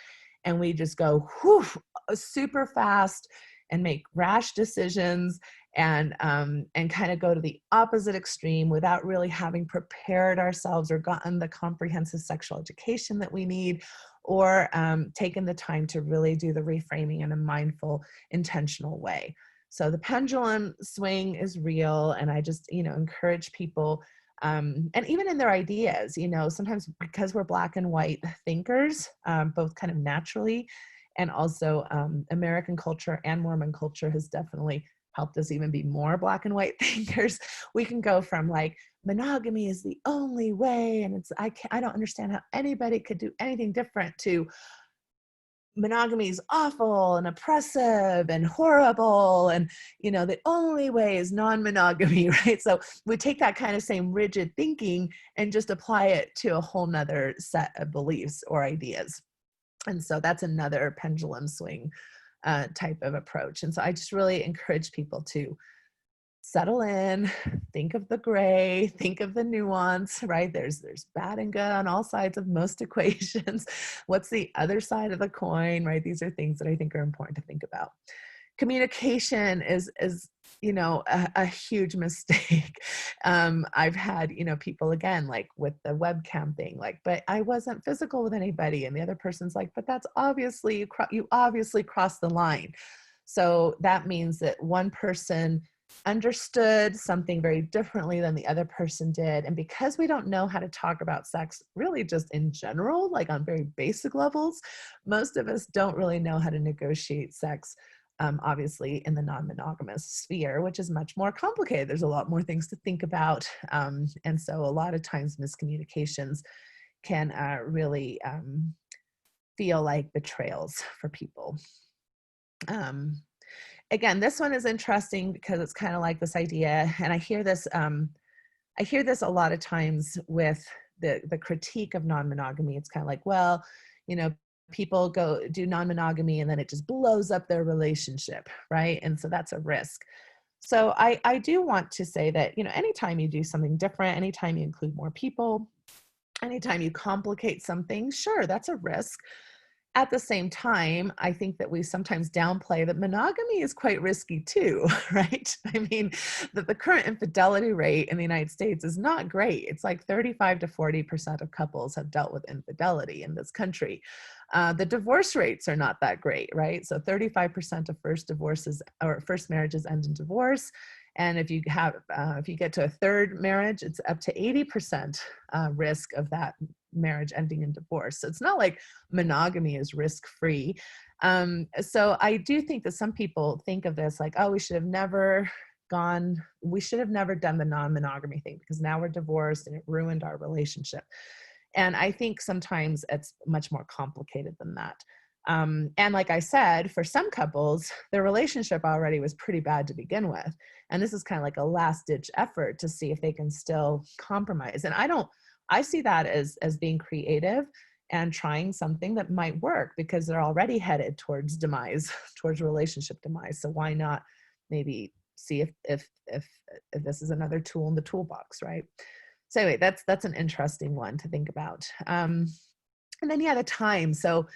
And we just go whew, super fast and make rash decisions and kind of go to the opposite extreme without really having prepared ourselves or gotten the comprehensive sexual education that we need, or taken the time to really do the reframing in a mindful, intentional way. So the pendulum swing is real, and I just, encourage people, and even in their ideas, sometimes because we're black and white thinkers, both kind of naturally, and also American culture and Mormon culture has definitely helped us even be more black and white thinkers. We can go from like, monogamy is the only way, and I don't understand how anybody could do anything different, to monogamy is awful and oppressive and horrible, and the only way is non-monogamy, right? So we take that kind of same rigid thinking and just apply it to a whole nother set of beliefs or ideas. And so that's another pendulum swing type of approach. And so I just really encourage people to settle in, think of the gray, think of the nuance, right? There's bad and good on all sides of most equations. What's the other side of the coin, right? These are things that I think are important to think about. Communication is a huge mistake. I've had, people, again, like with the webcam thing, like, but I wasn't physical with anybody. And the other person's like, but that's obviously, you obviously crossed the line. So that means that one person understood something very differently than the other person did. And because we don't know how to talk about sex, really just in general, like on very basic levels, most of us don't really know how to negotiate sex, obviously in the non-monogamous sphere, which is much more complicated. There's a lot more things to think about. And so a lot of times miscommunications can really feel like betrayals for people. Again, this one is interesting because it's kind of like this idea, and I hear this a lot of times with the critique of non-monogamy. It's kind of like, well, people go do non-monogamy and then it just blows up their relationship, right? And so that's a risk. So I do want to say that, anytime you do something different, anytime you include more people, anytime you complicate something, sure, that's a risk. At the same time, I think that we sometimes downplay that monogamy is quite risky too, right? I mean, the current infidelity rate in the United States is not great. It's like 35 to 40% of couples have dealt with infidelity in this country. The divorce rates are not that great, right? So 35% of first marriages end in divorce. And if you get to a third marriage, it's up to 80% risk of that marriage ending in divorce. So it's not like monogamy is risk-free. So I do think that some people think of this like, oh, we should have never done the non-monogamy thing because now we're divorced and it ruined our relationship. And I think sometimes it's much more complicated than that. And like I said, for some couples, their relationship already was pretty bad to begin with. And this is kind of like a last-ditch effort to see if they can still compromise. And I see that as being creative and trying something that might work because they're already headed towards demise, towards relationship demise. So why not maybe see if this is another tool in the toolbox, right? So anyway, that's an interesting one to think about. And then the time. So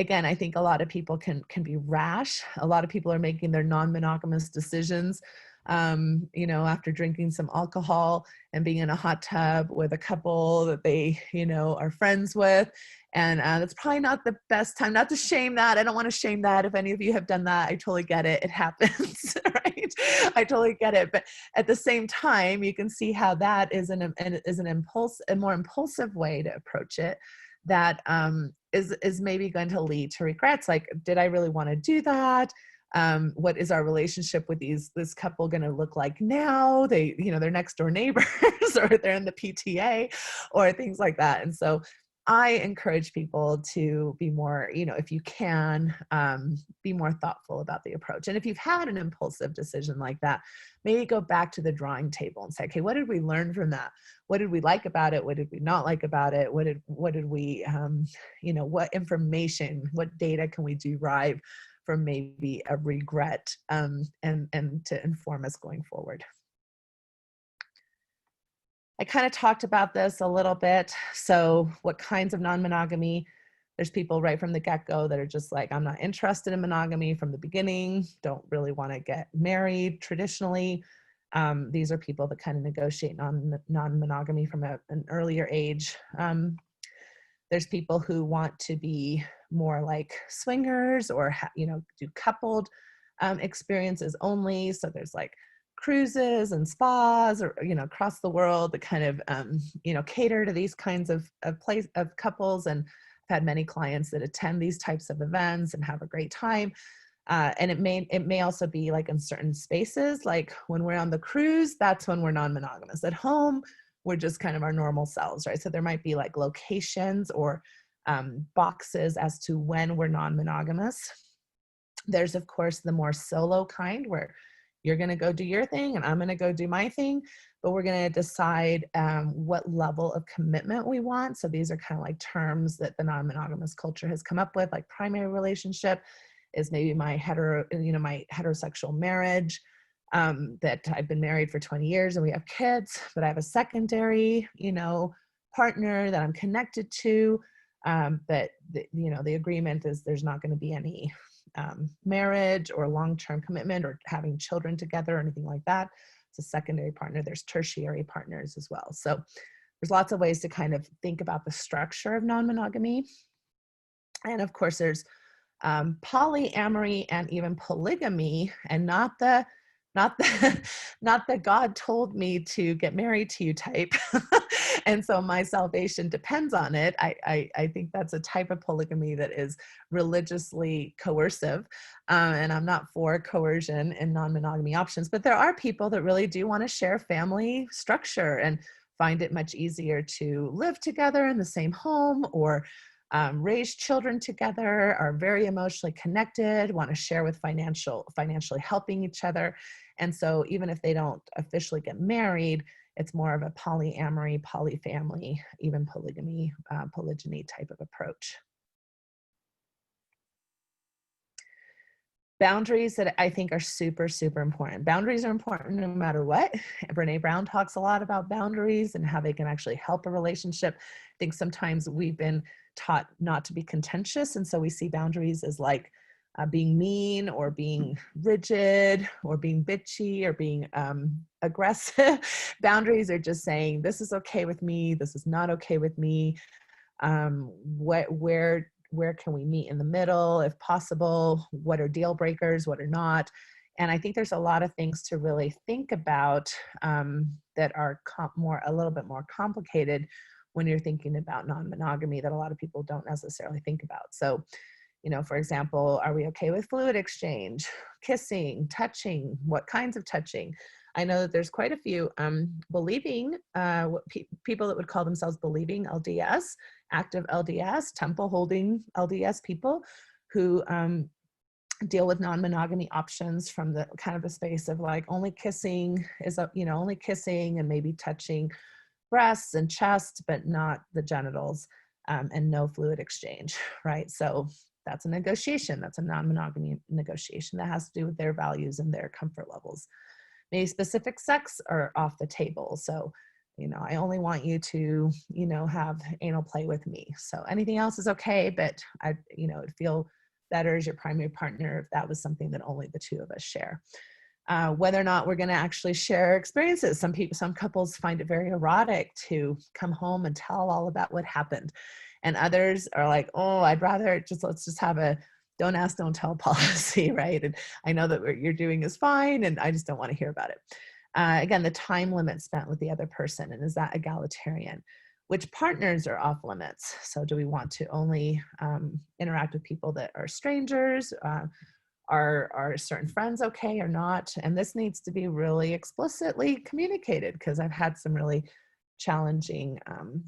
again, I think a lot of people can be rash. A lot of people are making their non-monogamous decisions, after drinking some alcohol and being in a hot tub with a couple that they, are friends with. And that's probably not the best time, not to shame that. I don't want to shame that. If any of you have done that, I totally get it. It happens, right? I totally get it. But at the same time, you can see how that is a more impulsive way to approach it that is maybe going to lead to regrets. Like, did I really want to do that? What is our relationship with this couple going to look like now? They're next door neighbors or they're in the PTA or things like that. And so I encourage people to be more, if you can, be more thoughtful about the approach. And if you've had an impulsive decision like that, maybe go back to the drawing table and say, okay, what did we learn from that? What did we like about it? What did we not like about it? What did we, what information, what data can we derive from maybe a regret, and to inform us going forward? I kind of talked about this a little bit. So what kinds of non-monogamy? There's people right from the get-go that are just like, I'm not interested in monogamy from the beginning, don't really want to get married traditionally. These are people that kind of negotiate non-monogamy from an earlier age. There's people who want to be more like swingers or, do coupled experiences only. So there's like cruises and spas or, across the world that kind of, cater to these kinds of couples. And I've had many clients that attend these types of events and have a great time. And it may also be like in certain spaces, like when we're on the cruise, that's when we're non-monogamous. At home, we're just kind of our normal selves, right? So there might be like locations or boxes as to when we're non-monogamous. There's, of course, the more solo kind where you're going to go do your thing and I'm going to go do my thing, but we're going to decide what level of commitment we want. So these are kind of like terms that the non-monogamous culture has come up with, like primary relationship is maybe my heterosexual marriage, that I've been married for 20 years and we have kids, but I have a secondary, partner that I'm connected to. But the agreement is there's not going to be any marriage or long-term commitment or having children together or anything like that. It's a secondary partner. There's tertiary partners as well. So there's lots of ways to kind of think about the structure of non-monogamy. And of course, there's polyamory and even polygamy, and not the God told me to get married to you type. And so my salvation depends on it. I think that's a type of polygamy that is religiously coercive. And I'm not for coercion and non-monogamy options, but there are people that really do want to share family structure and find it much easier to live together in the same home or raise children together, are very emotionally connected, want to share with financially helping each other. And so even if they don't officially get married, it's more of a polyamory, polyfamily, even polygamy, polygyny type of approach. Boundaries that I think are super, super important. Boundaries are important no matter what. Brene Brown talks a lot about boundaries and how they can actually help a relationship. I think sometimes we've been taught not to be contentious, and so we see boundaries as like being mean or being rigid or being bitchy or being aggressive. Boundaries are just saying, this is okay with me, this is not okay with me. Where can we meet in the middle if possible? What are deal breakers? What are not? And I think there's a lot of things to really think about that are a little bit more complicated when you're thinking about non-monogamy that a lot of people don't necessarily think about. So, for example, are we okay with fluid exchange, kissing, touching? What kinds of touching? I know that there's quite a few believing, people that would call themselves believing LDS, active LDS, temple holding LDS people who deal with non-monogamy options from the kind of the space of like only kissing and maybe touching breasts and chest, but not the genitals, and no fluid exchange, right? So that's a negotiation. That's a non-monogamy negotiation that has to do with their values and their comfort levels. Maybe specific sex are off the table. So, I only want you to, have anal play with me. So anything else is okay, but it'd feel better as your primary partner if that was something that only the two of us share. Whether or not we're going to actually share experiences. Some couples find it very erotic to come home and tell all about what happened. And others are like, oh, I'd rather let's just have a don't ask, don't tell policy, right? And I know that what you're doing is fine, and I just don't want to hear about it. Again, the time limit spent with the other person, and is that egalitarian? Which partners are off limits? So do we want to only interact with people that are strangers? Are certain friends okay or not? And this needs to be really explicitly communicated, because I've had some really challenging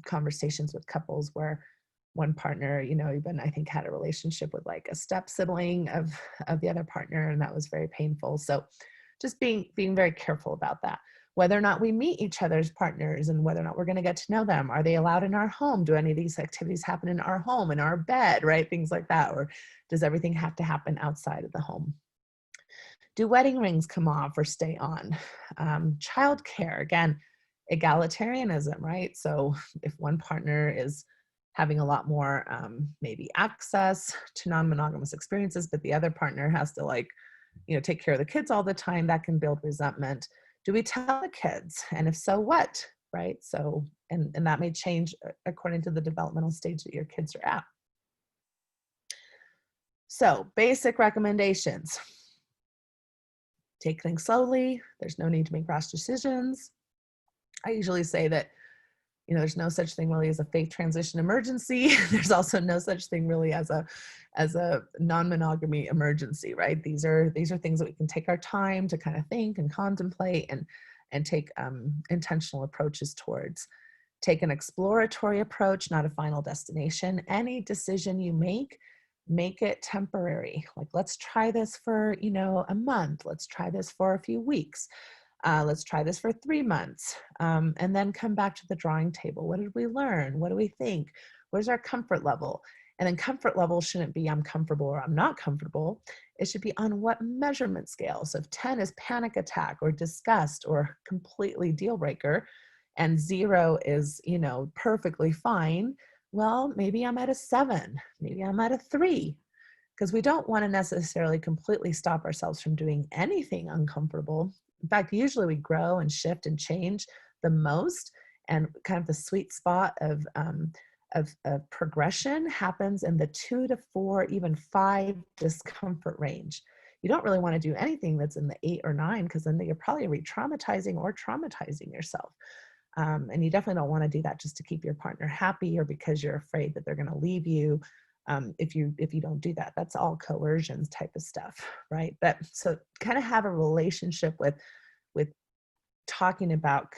conversations with couples where one partner, even I think had a relationship with like a step sibling of the other partner, and that was very painful. So just being very careful about that. Whether or not we meet each other's partners and whether or not we're going to get to know them. Are they allowed in our home? Do any of these activities happen in our home, in our bed, right? Things like that. Or does everything have to happen outside of the home? Do wedding rings come off or stay on? Childcare, again, egalitarianism, right? So if one partner is having a lot more maybe access to non-monogamous experiences, but the other partner has to take care of the kids all the time, that can build resentment. Do we tell the kids? And if so, what, right? So, and that may change according to the developmental stage that your kids are at. So basic recommendations. Take things slowly. There's no need to make rash decisions. I usually say that, there's no such thing really as a faith transition emergency. There's also no such thing really as a non-monogamy emergency, right? These are things that we can take our time to kind of think and contemplate and take intentional approaches towards. Take an exploratory approach, not a final destination. Any decision you make it temporary. Like, let's try this for, a month. Let's try this for a few weeks. Let's try this for 3 months. And then come back to the drawing table. What did we learn? What do we think? Where's our comfort level? And then comfort level shouldn't be I'm comfortable or I'm not comfortable. It should be on what measurement scale. So if 10 is panic attack or disgust or completely deal breaker, and 0 is, perfectly fine, well, maybe I'm at a 7, maybe I'm at a 3, because we don't want to necessarily completely stop ourselves from doing anything uncomfortable. In fact, usually we grow and shift and change the most, and kind of the sweet spot of progression happens in the 2 to 4, even 5 discomfort range. You don't really want to do anything that's in the 8 or 9, because then you're probably re-traumatizing or traumatizing yourself. And you definitely don't want to do that just to keep your partner happy or because you're afraid that they're going to leave you. If you don't do that, that's all coercion type of stuff, right? But so kind of have a relationship with talking about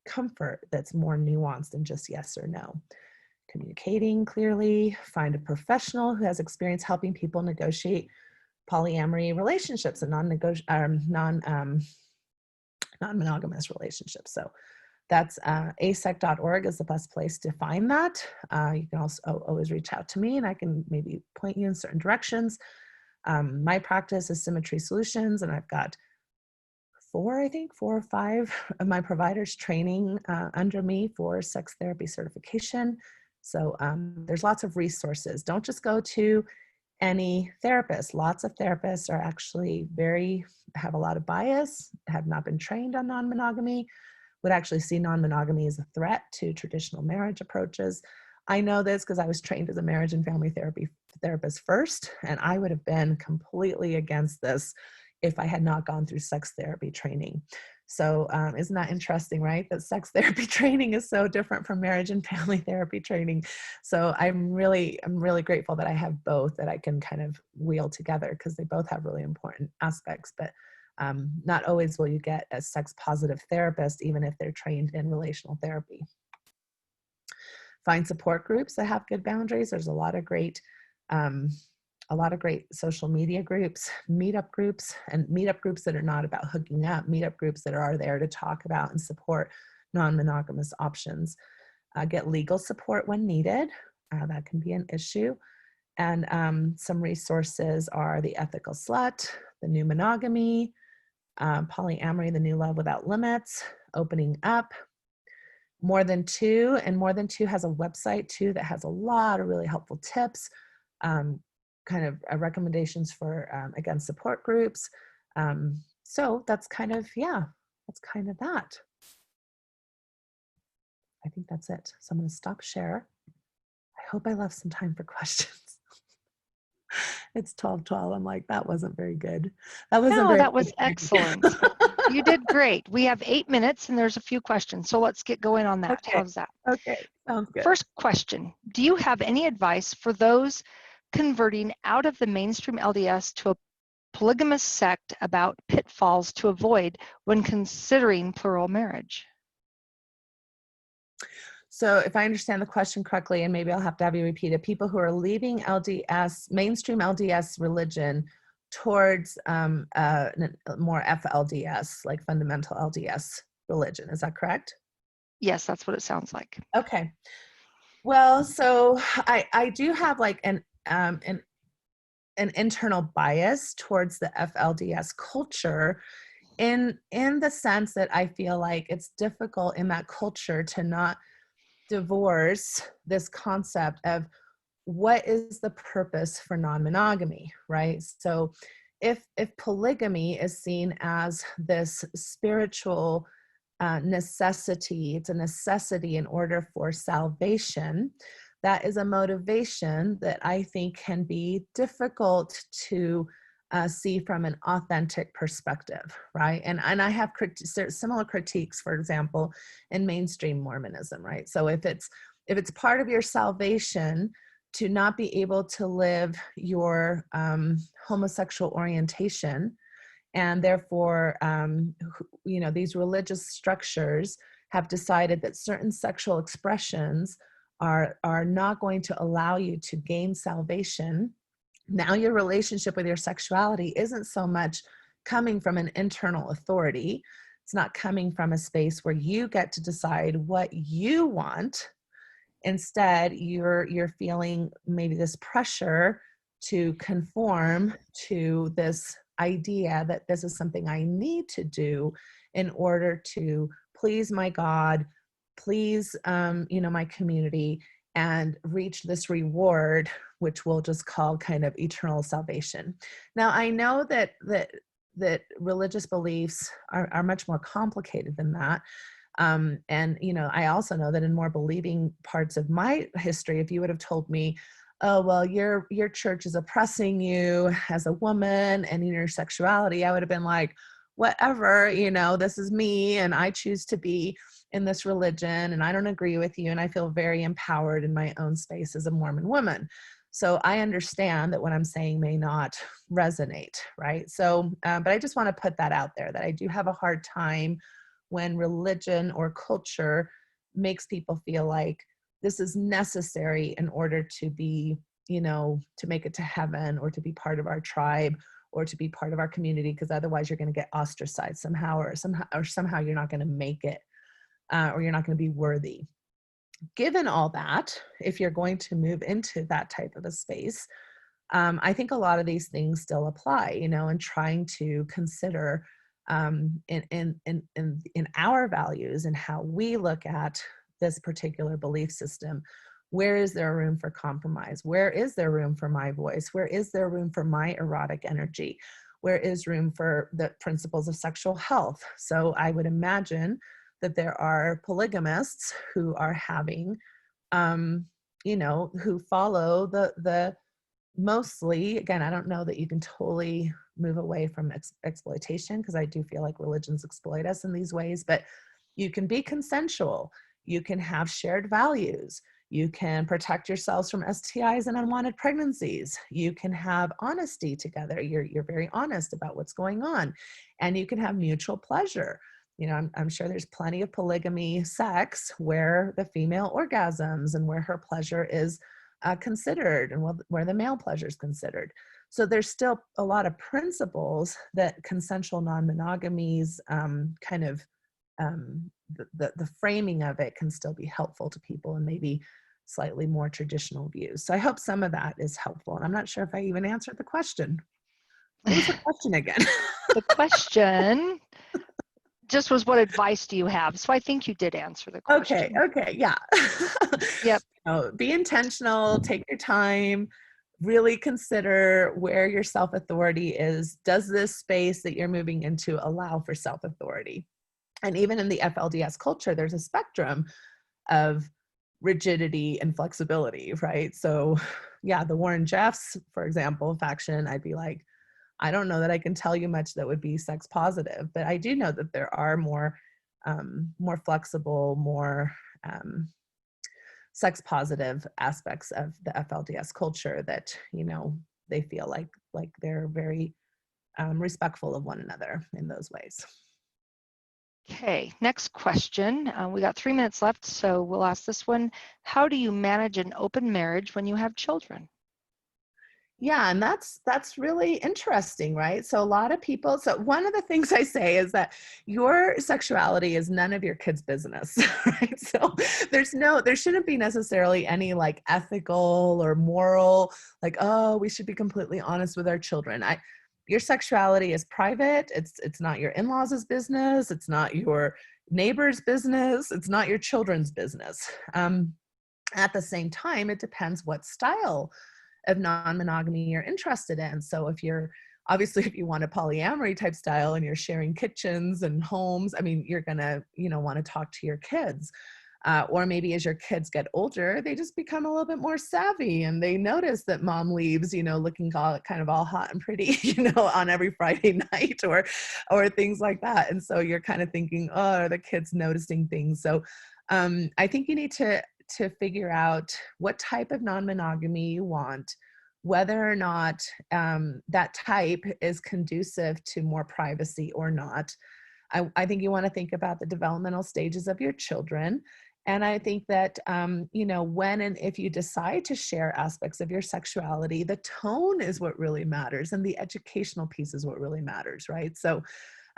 comfort that's more nuanced than just yes or no. Communicating clearly, find a professional who has experience helping people negotiate polyamory relationships and non-monogamous relationships. So that's asec.org is the best place to find that. You can also always reach out to me and I can maybe point you in certain directions. My practice is Symmetry Solutions, and I've got 4 or 5 of my providers training under me for sex therapy certification. So there's lots of resources. Don't just go to any therapist. Lots of therapists are actually have a lot of bias, have not been trained on non-monogamy, would actually see non-monogamy as a threat to traditional marriage approaches. I know this because I was trained as a marriage and family therapy therapist first, and I would have been completely against this if I had not gone through sex therapy training. So isn't that interesting, right? That sex therapy training is so different from marriage and family therapy training. So I'm really grateful that I have both that I can kind of wheel together, because they both have really important aspects. But not always will you get a sex positive therapist, even if they're trained in relational therapy. Find support groups that have good boundaries. There's a lot of great social media groups, meetup groups that are not about hooking up, meetup groups that are there to talk about and support non-monogamous options. Get legal support when needed. That can be an issue. And some resources are The Ethical Slut, The New Monogamy, Polyamory, The New Love Without Limits, Opening Up, More Than Two, and More Than Two has a website too that has a lot of really helpful tips, kind of recommendations for, again, support groups. So that's kind of that. I think that's it. So I'm going to stop share. I hope I left some time for questions. It's 12:12. I'm like, that wasn't very good. That was excellent. You did great. We have 8 minutes and there's a few questions. So let's get going on that. Okay. How's that? Okay. Sounds good. First question. Do you have any advice for those converting out of the mainstream LDS to a polygamous sect about pitfalls to avoid when considering plural marriage? So if I understand the question correctly, and maybe I'll have to have you repeat it, people who are leaving mainstream LDS religion towards more FLDS, like fundamental LDS religion. Is that correct? Yes, that's what it sounds like. Okay. Well, so I do have like an internal bias towards the FLDS culture in the sense that I feel like it's difficult in that culture to not divorce this concept of what is the purpose for non-monogamy, right? So if polygamy is seen as this spiritual necessity, it's a necessity in order for salvation, that is a motivation that I think can be difficult to see from an authentic perspective, right? And I have similar critiques, for example, in mainstream Mormonism, right? So if it's part of your salvation to not be able to live your homosexual orientation, and therefore, these religious structures have decided that certain sexual expressions are not going to allow you to gain salvation. Now your relationship with your sexuality isn't so much coming from an internal authority. It's not coming from a space where you get to decide what you want. Instead, you're feeling maybe this pressure to conform to this idea that this is something I need to do in order to please my God, please my community, and reach this reward, which we'll just call kind of eternal salvation. Now, I know that religious beliefs are much more complicated than that. I also know that in more believing parts of my history, if you would have told me, oh, well, your church is oppressing you as a woman and in your sexuality, I would have been like, whatever, this is me and I choose to be in this religion and I don't agree with you. And I feel very empowered in my own space as a Mormon woman. So I understand that what I'm saying may not resonate, right? So, but I just want to put that out there, that I do have a hard time when religion or culture makes people feel like this is necessary in order to be, to make it to heaven or to be part of our tribe or to be part of our community, because otherwise you're going to get ostracized somehow, or somehow you're not going to make it, or you're not going to be worthy. Given all that, if you're going to move into that type of a space, I think a lot of these things still apply, and trying to consider in our values and how we look at this particular belief system, where is there room for compromise? Where is there room for my voice? Where is there room for my erotic energy? Where is room for the principles of sexual health? So I would imagine that there are polygamists who are having, who follow the mostly, again, I don't know that you can totally move away from exploitation, because I do feel like religions exploit us in these ways, but you can be consensual. You can have shared values. You can protect yourselves from STIs and unwanted pregnancies. You can have honesty together. You're very honest about what's going on, and you can have mutual pleasure. I'm sure there's plenty of polygamy sex where the female orgasms and where her pleasure is considered, and where the male pleasure is considered. So there's still a lot of principles that consensual non-monogamy's the framing of it can still be helpful to people, and maybe slightly more traditional views. So I hope some of that is helpful. And I'm not sure if I even answered the question. What was the question again? The question just was, what advice do you have? So I think you did answer the question. Okay, yeah. Yep. Be intentional, take your time, really consider where your self-authority is. Does this space that you're moving into allow for self-authority? And even in the FLDS culture, there's a spectrum of rigidity and flexibility, right? So yeah, the Warren Jeffs, for example, faction, I'd be like, I don't know that I can tell you much that would be sex positive, but I do know that there are more flexible, more sex positive aspects of the FLDS culture that, they feel like they're very respectful of one another in those ways. Okay, next question. We got 3 minutes left, so we'll ask this one. How do you manage an open marriage when you have children? Yeah, and that's really interesting, right? So a lot of people, so one of the things I say is that your sexuality is none of your kids' business, right? So there shouldn't be necessarily any like ethical or moral, like, oh, we should be completely honest with our children. Your sexuality is private. It's not your in-laws' business. It's not your neighbor's business. It's not your children's business. At the same time, it depends what style of non-monogamy you're interested in. So if you want a polyamory type style and you're sharing kitchens and homes, I mean, you're gonna, want to talk to your kids. Or maybe as your kids get older, they just become a little bit more savvy and they notice that mom leaves, looking kind of all hot and pretty, on every Friday night or things like that. And so you're kind of thinking, oh, are the kids noticing things? So I think you need to figure out what type of non-monogamy you want, whether or not that type is conducive to more privacy or not. I think you want to think about the developmental stages of your children. And I think that, when and if you decide to share aspects of your sexuality, the tone is what really matters. And the educational piece is what really matters, right? So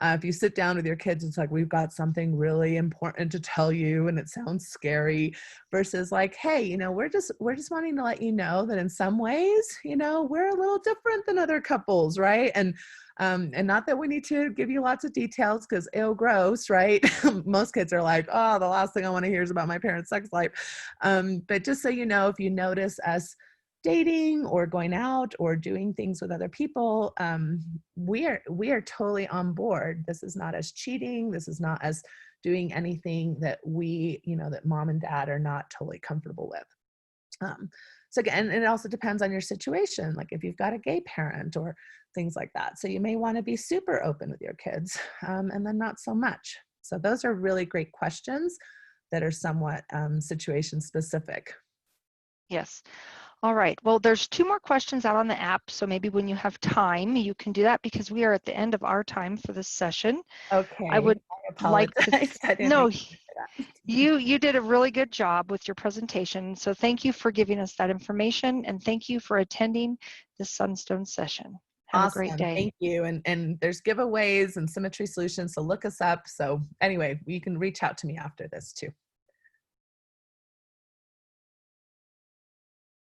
if you sit down with your kids, it's like, we've got something really important to tell you, and it sounds scary, versus like, hey, we're just wanting to let you know that in some ways, we're a little different than other couples, right? And not that we need to give you lots of details because ew, gross, right? Most kids are like, oh, the last thing I want to hear is about my parents' sex life. But just so you know, if you notice us dating or going out or doing things with other people, we are totally on board. This is not as cheating. This is not as doing anything that that mom and dad are not totally comfortable with. So again, it also depends on your situation. Like if you've got a gay parent or things like that. So you may want to be super open with your kids, and then not so much. So those are really great questions that are somewhat situation specific. Yes. All right. Well, there's 2 more questions out on the app. So maybe when you have time, you can do that because we are at the end of our time for this session. Okay. I would like to, I didn't no, make that. you did a really good job with your presentation. So thank you for giving us that information, and thank you for attending the Sunstone session. Have a great Awesome. day. Thank you. And there's giveaways and Symmetry Solutions. So look us up. So anyway, you can reach out to me after this too.